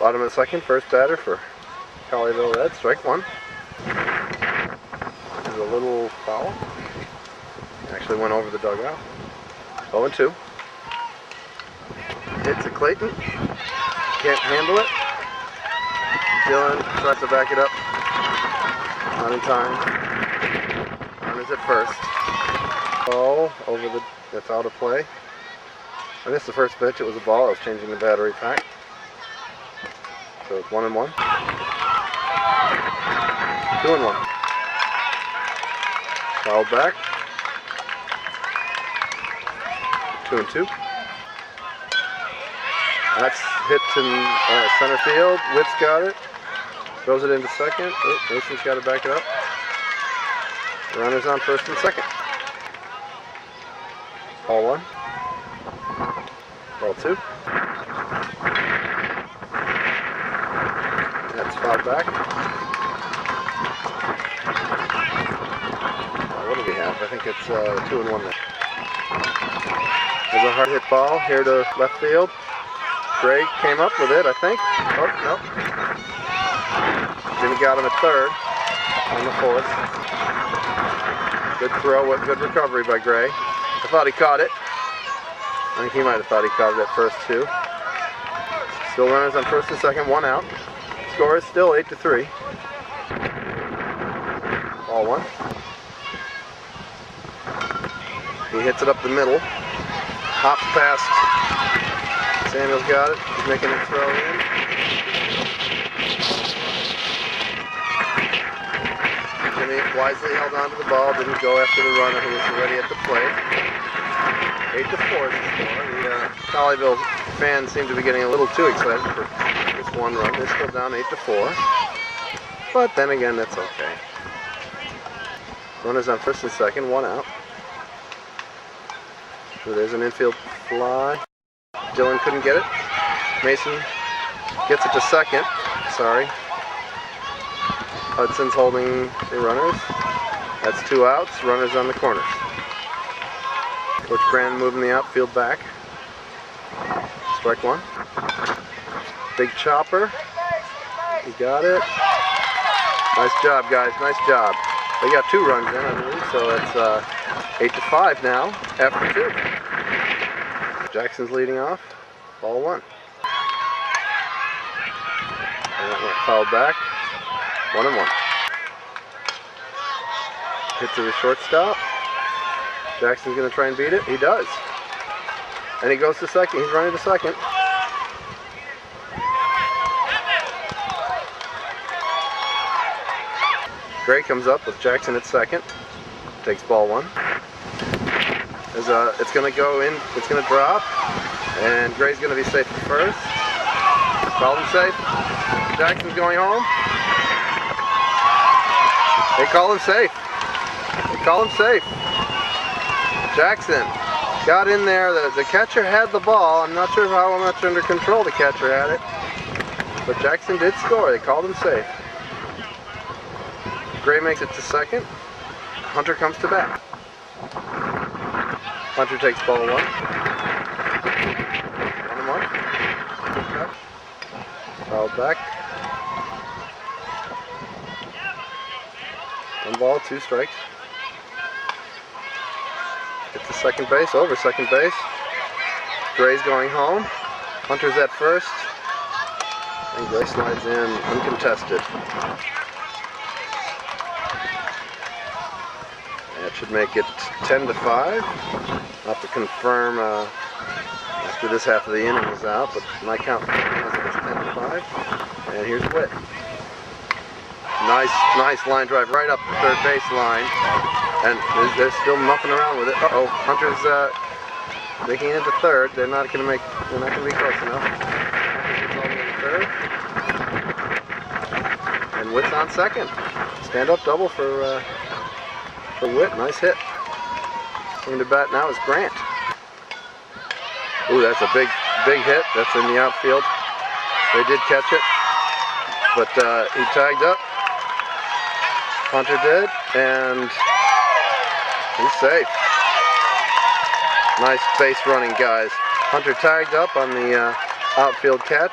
Bottom of the second, first batter for Colleyville Red, strike one. This is a little foul. Actually went over the dugout. 0-2. Hits it Clayton. Can't handle it. Dylan tries to back it up. Not in time. Runners at first. Ball over the, that's out of play. I missed the first pitch, it was a ball. I was changing the battery pack. So it's 1-1. 2-1. Fouled back. 2-2. That's hit in center field. Witt's got it. Throws it into second. Oh, Mason's got to back it up. Runners on first and second. Ball one. Ball two. That's fouled back. What do we have? I think it's 2-1 there. There's a hard hit ball here to left field. Gray came up with it, I think. Oh, no. Jimmy got him at third on the fourth. Good throw, good recovery by Gray. I thought he caught it. I think he might have thought he caught it at first too. Still runners on first and second, one out. Score is still 8-3. Ball one. He hits it up the middle. Hops past. Samuel's got it. He's making a throw in. Jimmy wisely held on to the ball, didn't go after the runner who was already at the plate. 8-4 is the score. The Colleyville fans seem to be getting a little too excited for this one run. They're still down 8-4. But then again, that's okay. Runners on first and second, one out. So there's an infield fly. Dylan couldn't get it. Mason gets it to second. Sorry. Hudson's holding the runners. That's two outs. Runners on the corners. Coach Brandon moving the outfield back. Strike one. Big chopper. He got it. Nice job, guys. Nice job. They got two runs in, I believe, so it's 8-5 now after two. Jackson's leading off. Ball one. And that went fouled back. 1-1. Hit to the shortstop. Jackson's going to try and beat it. He does. And he goes to second. He's running to second. Gray comes up with Jackson at second. Takes ball one. It's going to go in. It's going to drop. And Gray's going to be safe at first. Called him safe. Jackson's going home. They call him safe. They call him safe. Jackson got in there. The catcher had the ball. I'm not sure how much under control the catcher had it. But Jackson did score. They called him safe. Gray makes it to second. Hunter comes to bat. Hunter takes ball one. 1-1. Fouled back. 1 ball, 2 strikes. Gets to second base, over second base. Gray's going home. Hunter's at first. And Gray slides in uncontested. That should make it 10-5. I'll have to confirm after this half of the inning is out, but my count is 10-5. And here's Witt. Nice line drive right up the third base line. And they're still muffing around with it. Uh-oh, Hunter's making it into third. They're not going to be close enough. Hunter gets all the way to third. And Witt's on second. Stand up double for Witt. Nice hit. Coming to bat now is Grant. Ooh, that's a big hit. That's in the outfield. They did catch it, but he tagged up. Hunter did, and he's safe. Nice base running, guys. Hunter tagged up on the outfield catch.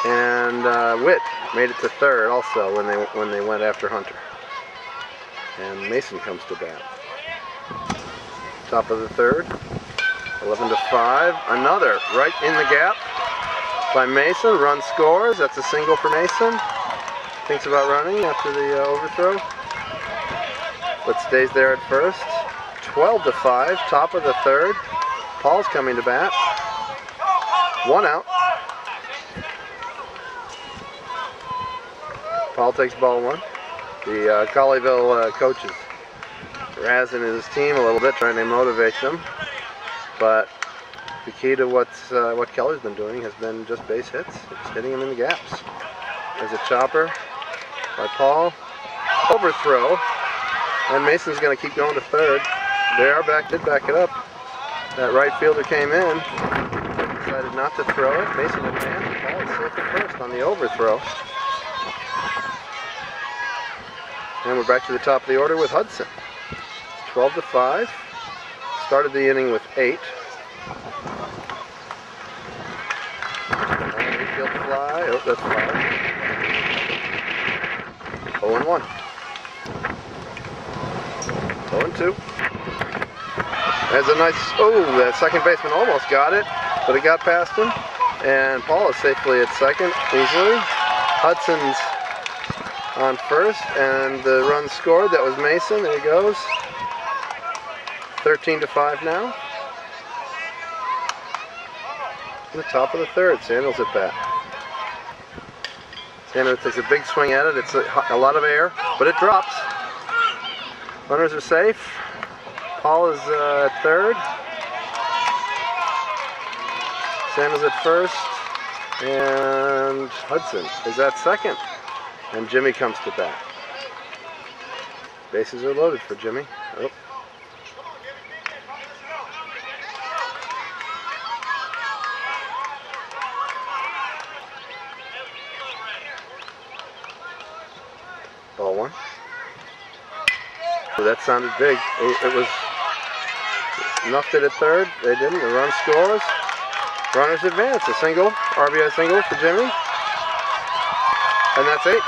And Witt made it to third also when they went after Hunter. And Mason comes to bat. Top of the third, 11-5. Another right in the gap by Mason. Run scores. That's a single for Mason. Thinks about running after the overthrow, but stays there at first. 12-5. Top of the third. Paul's coming to bat. 1 out. Paul takes ball 1. The Colleyville coaches razzing his team a little bit, trying to motivate them. But the key to what Kelly's been doing has been just base hits, just hitting them in the gaps. There's a chopper by Paul. Overthrow. And Mason's going to keep going to third. They did back it up. That right fielder came in. Decided not to throw it. Mason advanced. Paul is safe at first on the overthrow. And we're back to the top of the order with Hudson. 12-5. Started the inning with 8. Infield fly. Oh, that's 5. 0-1. 0-2. There's a nice, the second baseman almost got it, but it got past him. And Paul is safely at second, easily. Hudson's on first, and the run scored. That was Mason. There he goes. 13-5 now. The top of the third. Samuel's at bat. Samuel takes a big swing at it. It's a lot of air, but it drops. Runners are safe. Paul is at third. Samuel's at first. And Hudson is at second. And Jimmy comes to bat. Bases are loaded for Jimmy. Oh. Ball 1. Oh, that sounded big. It was nuffed it at third. They didn't. The run scores. Runners advance. A single, RBI single for Jimmy. And that's 8.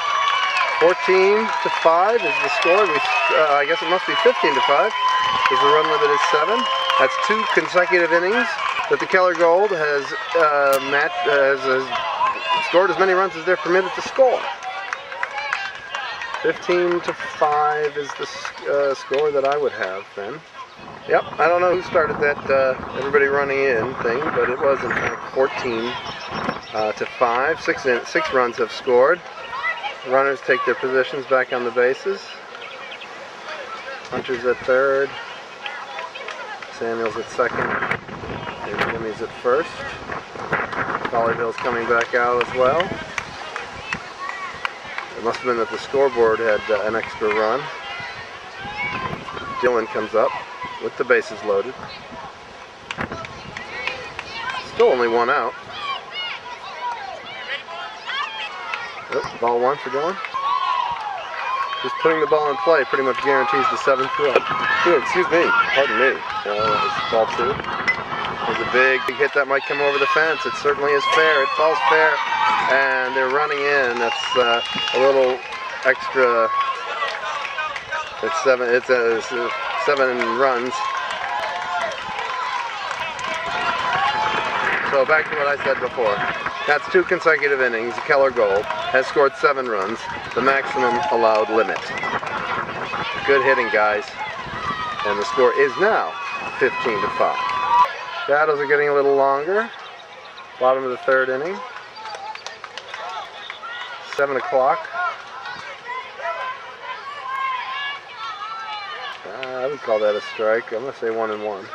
14-5 is the score. I guess it must be 15-5 because the run limit is 7. That's 2 consecutive innings that the Keller Gold has scored as many runs as they're permitted to score. 15-5 is the score that I would have then. Yep, I don't know who started that everybody running in thing, but it was in fact 14-5. 6 runs have scored. Runners take their positions back on the bases. Hunter's at third. Samuel's at second. And Jimmy's at first. Colleyville's coming back out as well. It must have been that the scoreboard had an extra run. Dylan comes up with the bases loaded. Still only 1 out. Oh, ball 1 for Dylan. Just putting the ball in play pretty much guarantees the 7th run. Excuse me, pardon me. It's ball 2. There's a big hit that might come over the fence. It certainly is fair. It falls fair, and they're running in. That's a little extra. It's 7. It's 7 runs. So back to what I said before. That's 2 consecutive innings. Keller Gold has scored 7 runs, the maximum allowed limit. Good hitting, guys. And the score is now 15-5. Shadows are getting a little longer. Bottom of the 3rd inning. 7 o'clock. I would call that a strike. I'm going to say 1-1.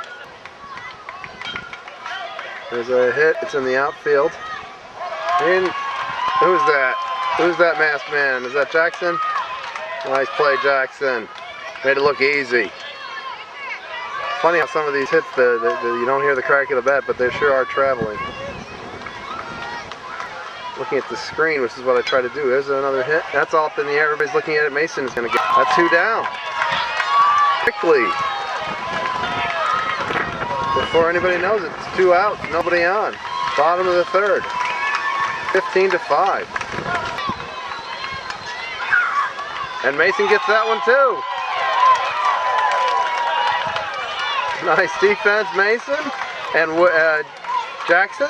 There's a hit. It's in the outfield. And who's that? Who's that masked man? Is that Jackson? Nice play, Jackson. Made it look easy. Funny how some of these hits, you don't hear the crack of the bat, but they sure are traveling. Looking at the screen, which is what I try to do. There's another hit. That's all up in the air. Everybody's looking at it. Mason is going to get. That's 2 down. Quickly. Before anybody knows it, it's 2 out. Nobody on. Bottom of the 3rd. 15-5. And Mason gets that one too. Nice defense, Mason. And Jackson.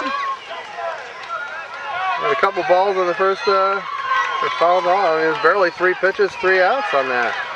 And a couple balls in the first foul ball. I mean, it was barely 3 pitches, 3 outs on that.